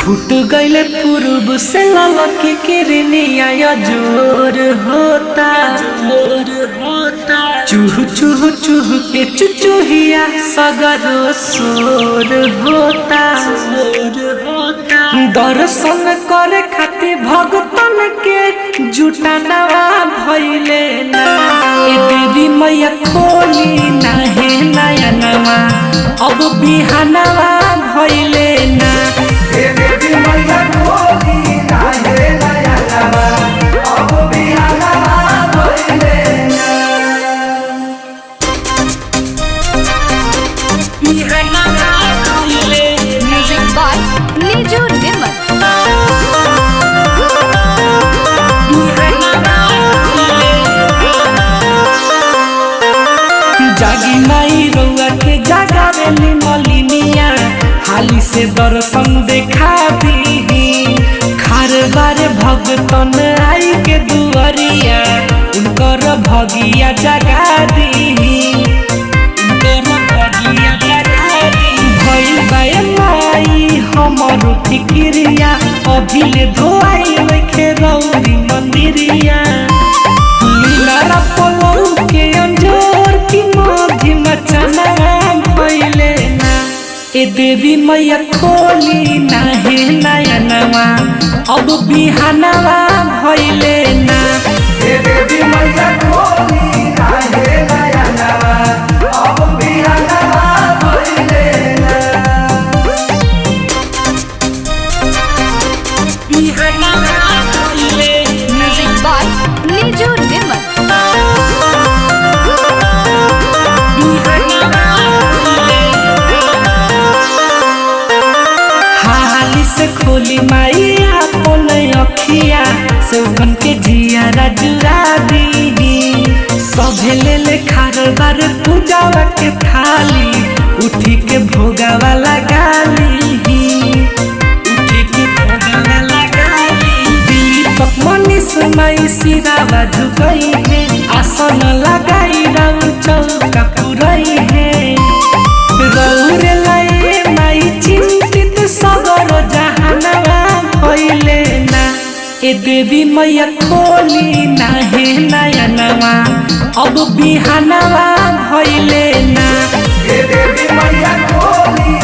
Foot गईले पूर्व से ललकी किरनिया जोर होता चूह चूह चूह के चुचुहिया सगरो सोर होता दर्शन करे खातिर भगतन के जुटानवा भइले ना ए देवी मैया खोली नाहे नयनवा अब बिहानवा भइले ना ए देवी मैया खोली नाहे नयनवा अब बिहानवा भइले ना बिहानवा भइले म्यूजिक बाय नीजू निर्मल। जागी माई रउआ के जागावेली मलिनिया हाली से दर्शन देखा दी खार बारे भगतन आई के दुआरिया उनकर भगिया जगा दी भइल बाए माई हमर फिक्रिया अभिले धोआई रखे रौरी मंदिरिया लीला पलौ के अंजोर की माधी मचना भइले ना ए देवी मैया खोली नाहे नयनवा अब बिहानवा भइले ना ए देवी मैया खोली नाहे नयनवा अब बिहानवा भइले ना बिहानवा भइले म्यूजिक बाय नीजू निर्मल। हाली से खोली माई अपन अखिया सौगन के जियारा जुरा दी सभे ले ले खारबार पूजावा के थाली उठी के भोगावा लगाली दीपक मनीष माई सिरावा झुकई है आसन लगाई राउ चौका पुरई है रौरे लाए माई चिंतित सगर जहानवा भइले ना ए देवी मैया खोली नाहे नयनवा अब बिहानवा भइले ना ए देवी मैया खोली